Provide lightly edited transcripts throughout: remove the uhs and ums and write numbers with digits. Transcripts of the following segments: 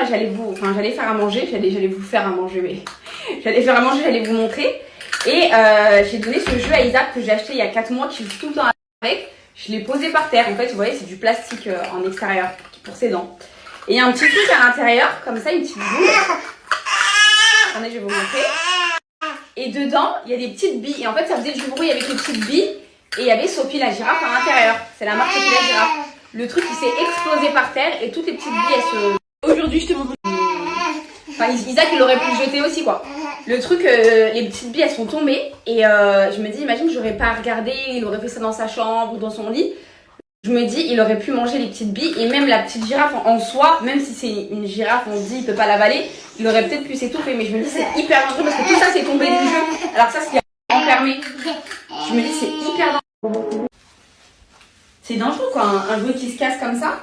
j'allais faire à manger, j'allais vous faire à manger, mais j'allais faire à manger, j'allais vous montrer. Et j'ai donné ce jeu à Isaac que j'ai acheté il y a 4 mois, qui joue tout le temps avec. Je l'ai posé par terre. En fait, vous voyez, c'est du plastique en extérieur pour ses dents. Et il y a un petit truc à l'intérieur, comme ça, une petite boule. Attendez, je vais vous montrer. Et dedans, il y a des petites billes. Et en fait, ça faisait du bruit avec les petites billes. Et il y avait Sophie la girafe à l'intérieur. C'est la marque Sophie la girafe. Le truc, il s'est explosé par terre et toutes les petites billes, elles se... Aujourd'hui, je te montre... Enfin, Isaac, il aurait pu le jeter aussi, quoi. Le truc, les petites billes, elles sont tombées. Et je me dis, imagine, j'aurais pas regardé, il aurait fait ça dans sa chambre ou dans son lit. Je me dis, il aurait pu manger les petites billes. Et même la petite girafe en soi, même si c'est une girafe, on se dit, il peut pas l'avaler, il aurait peut-être pu s'étouffer. Mais je me dis, c'est hyper dangereux parce que tout ça, c'est tombé du jeu. Alors ça, c'est enfermé. Je me dis, c'est hyper dangereux. C'est dangereux, quoi, un jeu qui se casse comme ça.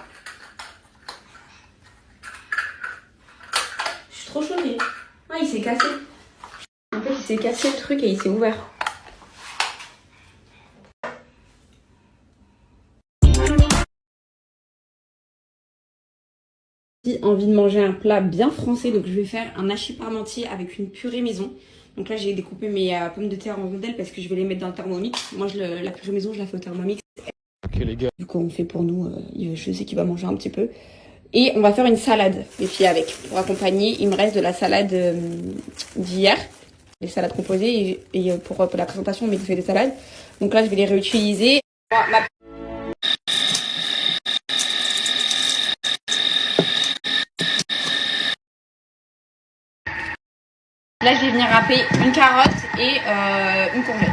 Je suis trop choquée. Ah, il s'est cassé. En fait, il s'est cassé le truc et il s'est ouvert. J'ai envie de manger un plat bien français, donc je vais faire un hachis parmentier avec une purée maison. Donc là, j'ai découpé mes pommes de terre en rondelles parce que je vais les mettre dans le Thermomix. Moi, la purée maison, je la fais au Thermomix. Ok les gars. Du coup, on fait pour nous. Je sais qu'il va manger un petit peu. Et on va faire une salade, les filles, avec. Pour accompagner, il me reste de la salade d'hier. Les salades composées. Et pour la présentation, on met fait des salades. Donc là, je vais les réutiliser. Là, je vais venir râper une carotte et une courgette.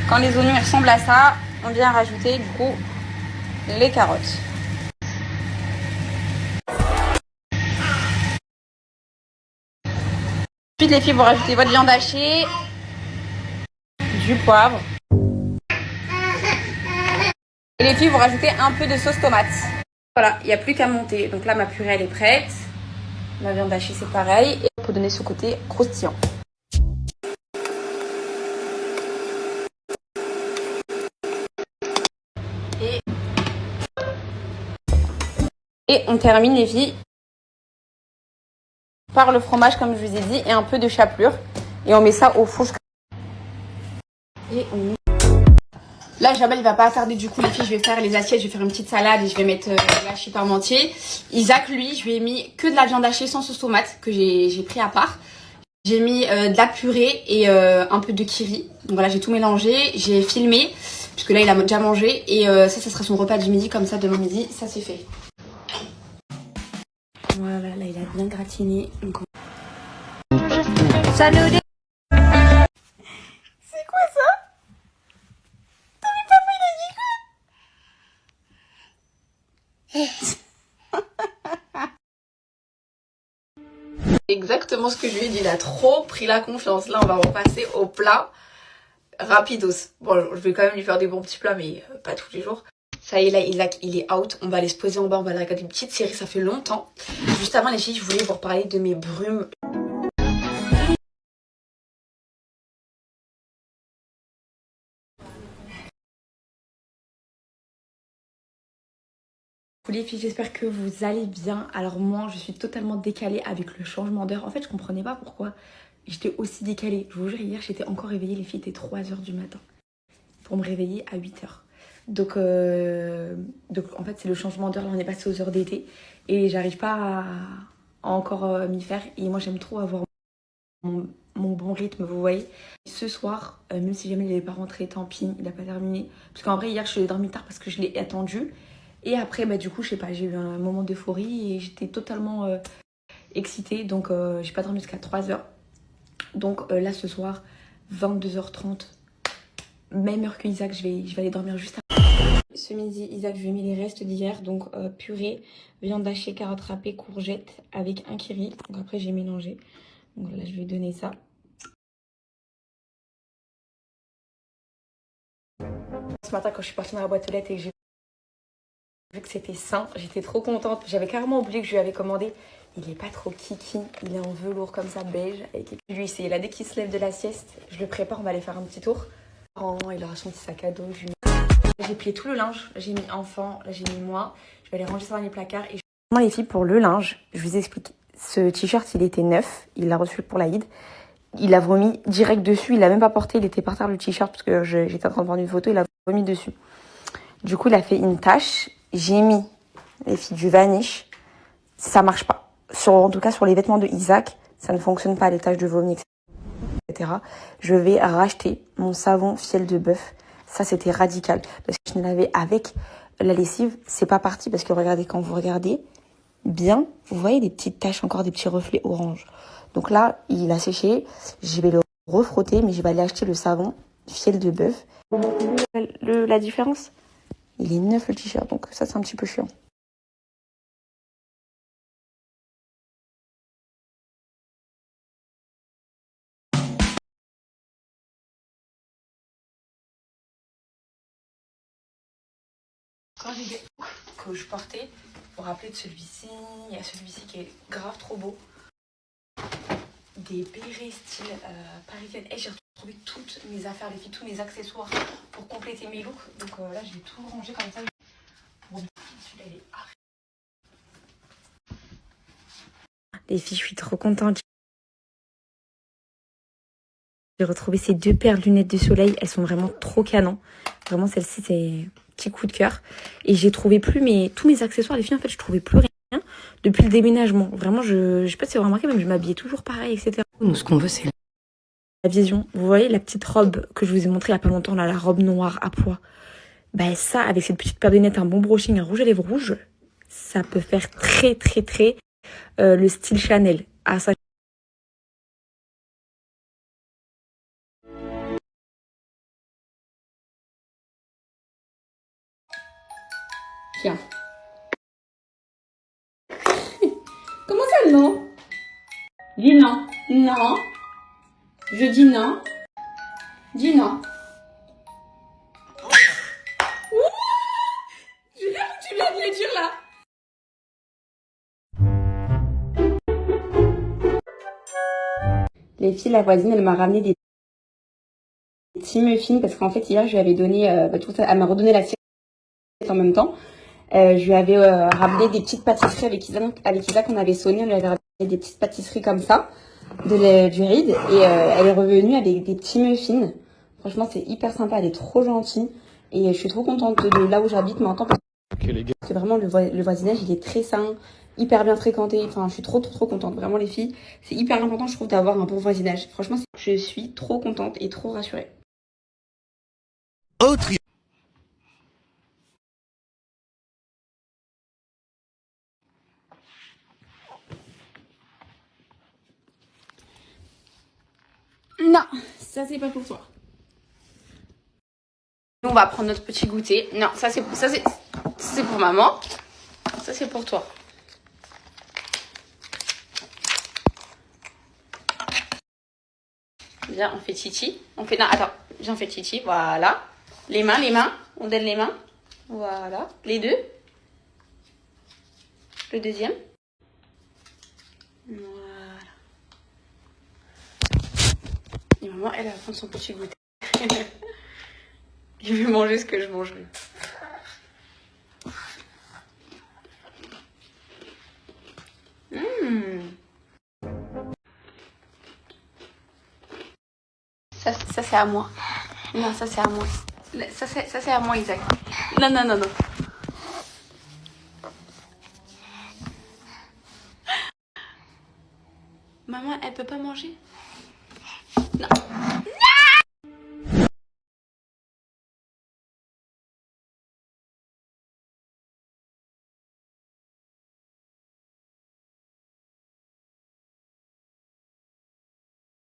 Quand les oignons ressemblent à ça, on vient rajouter du coup les carottes. Ensuite, les filles, vous rajoutez votre viande hachée, du poivre. Et les filles, vous rajoutez un peu de sauce tomate. Voilà, il n'y a plus qu'à monter. Donc là, ma purée, elle est prête. Ma viande hachée, c'est pareil. Et pour donner ce côté croustillant. Et on termine, les filles, par le fromage, comme je vous ai dit, et un peu de chapelure. Et on met ça au four. Et on met... Là, Jamel, il va pas tarder. Du coup, les filles, je vais faire les assiettes. Je vais faire une petite salade et je vais mettre l'hachis parmentier. Isaac, lui, je lui ai mis que de la viande hachée sans sauce tomate que j'ai pris à part. J'ai mis de la purée et un peu de kiri. Donc voilà, j'ai tout mélangé. J'ai filmé, puisque là, il a déjà mangé. Et ça sera son repas du midi. Comme ça, demain midi, ça c'est fait. Voilà, là, il a bien gratiné. Donc... Ça nous dit... C'est quoi ça? T'as vu, papa, il a dit quoi? Exactement ce que je lui ai dit. Il a trop pris la confiance. Là, on va repasser au plat rapidos. Bon, je vais quand même lui faire des bons petits plats, mais pas tous les jours. Ça y est, là, il est out. On va aller se poser en bas. On va aller regarder une petite série. Ça fait longtemps. Juste avant, les filles, je voulais vous reparler de mes brumes. Les filles, j'espère que vous allez bien. Alors moi, je suis totalement décalée avec le changement d'heure. En fait, je comprenais pas pourquoi j'étais aussi décalée. Je vous jure, hier, j'étais encore réveillée. Les filles, il était 3h du matin pour me réveiller à 8h. Donc en fait, c'est le changement d'heure. Là, on est passé aux heures d'été et j'arrive pas à encore m'y faire. Et moi, j'aime trop avoir mon bon rythme, vous voyez. Ce soir, même si jamais il n'est pas rentré, tant pis, il n'a pas terminé. Parce qu'en vrai, hier, je suis dormi tard parce que je l'ai attendu. Et après, bah, du coup, je sais pas, j'ai eu un moment d'euphorie et j'étais totalement excitée. Donc, j'ai pas dormi jusqu'à 3h. Donc, là, ce soir, 22h30, même heure que Isaac, je vais aller dormir juste après. Ce midi, Isaac, je lui ai mis les restes d'hier. Donc, purée, viande hachée, carottes râpées, courgettes avec un kiri. Donc, après, j'ai mélangé. Donc, là, je vais lui donner ça. Ce matin, quand je suis partie dans la boîte aux lettres et que j'ai vu que c'était sain, j'étais trop contente. J'avais carrément oublié que je lui avais commandé. Il est pas trop kiki, il est en velours comme ça, beige. Avec... Lui, c'est là, dès qu'il se lève de la sieste, je le prépare, on va aller faire un petit tour. Il aura son petit sac à dos. J'ai plié tout le linge. Là, j'ai mis enfant, là j'ai mis moi. Je vais aller ranger ça dans les placards. Et moi les filles, pour le linge, je vous explique. Ce t-shirt, il était neuf. Il l'a reçu pour l'Aïd. Il a vomi direct dessus. Il l'a même pas porté. Il était par terre le t-shirt parce que j'étais en train de prendre une photo. Il a vomi dessus. Du coup, il a fait une tache. J'ai mis les filles du Vanish. Ça marche pas. En tout cas, sur les vêtements de Isaac, ça ne fonctionne pas, les taches de vomi, etc. Je vais racheter mon savon fiel de bœuf. Ça, c'était radical. Parce que je ne l'avais avec la lessive, c'est pas parti. Parce que regardez, quand vous regardez bien, vous voyez des petites taches, encore des petits reflets orange. Donc là, il a séché. Je vais le refrotter, mais je vais aller acheter le savon fiel de bœuf. La différence, il est neuf le t-shirt, donc ça, c'est un petit peu chiant. Quand j'ai des que je portais, pour rappeler de celui-ci, il y a celui-ci qui est grave trop beau. Des bérets style parisienne. Et j'ai retrouvé toutes mes affaires, les filles, tous mes accessoires pour compléter mes looks. Donc là, je vais tout ranger comme ça. Celui-là, il est arrêté. Les filles, je suis trop contente. J'ai retrouvé ces 2 paires de lunettes de soleil. Elles sont vraiment trop canon. Vraiment, celle-ci, c'est petit coup de cœur. Et j'ai trouvé plus tous mes accessoires. Les filles, en fait, je trouvais plus rien depuis le déménagement. Vraiment, je sais pas si vous remarquez, même je m'habillais toujours pareil, etc. Nous, ce qu'on veut, c'est la vision. Vous voyez la petite robe que je vous ai montrée il y a pas longtemps, là, la robe noire à pois. Bah ça, avec cette petite paire de lunettes, un bon brushing, un rouge à lèvres rouge, ça peut faire très, très, très le style Chanel. Ah, ça. Tiens. Comment ça, non? Dis non. Non. Je dis non. Dis non. Tu viens de le dire là. Les filles, la voisine, elle m'a ramené des petits muffins parce qu'en fait, hier, je lui avais donné, tout ça, elle m'a redonné la sienne en même temps. Je lui avais ramené des petites pâtisseries avec Isaac, on avait sonné, on lui avait ramené des petites pâtisseries comme ça, du Reed, et elle est revenue avec des petits muffins. Franchement, c'est hyper sympa, elle est trop gentille, et je suis trop contente de là où j'habite maintenant, parce que vraiment, le voisinage, il est très sain, hyper bien fréquenté, enfin, je suis trop contente. Vraiment, les filles, c'est hyper important, je trouve, d'avoir un bon voisinage. Franchement, je suis trop contente et trop rassurée. Autre. Non, ça c'est pas pour toi. On va prendre notre petit goûter. Non, ça c'est pour maman. Ça c'est pour toi. Viens, on fait titi. Non, attends, viens, on fait titi. Voilà. Les mains. On donne les mains. Voilà. Les deux. Le deuxième. Voilà. Et maman, elle va prendre son petit goûter. Je vais manger ce que je mange. Ça c'est à moi. Non, ça c'est à moi. Ça c'est à moi, Isaac. Non. Maman, elle peut pas manger? Non.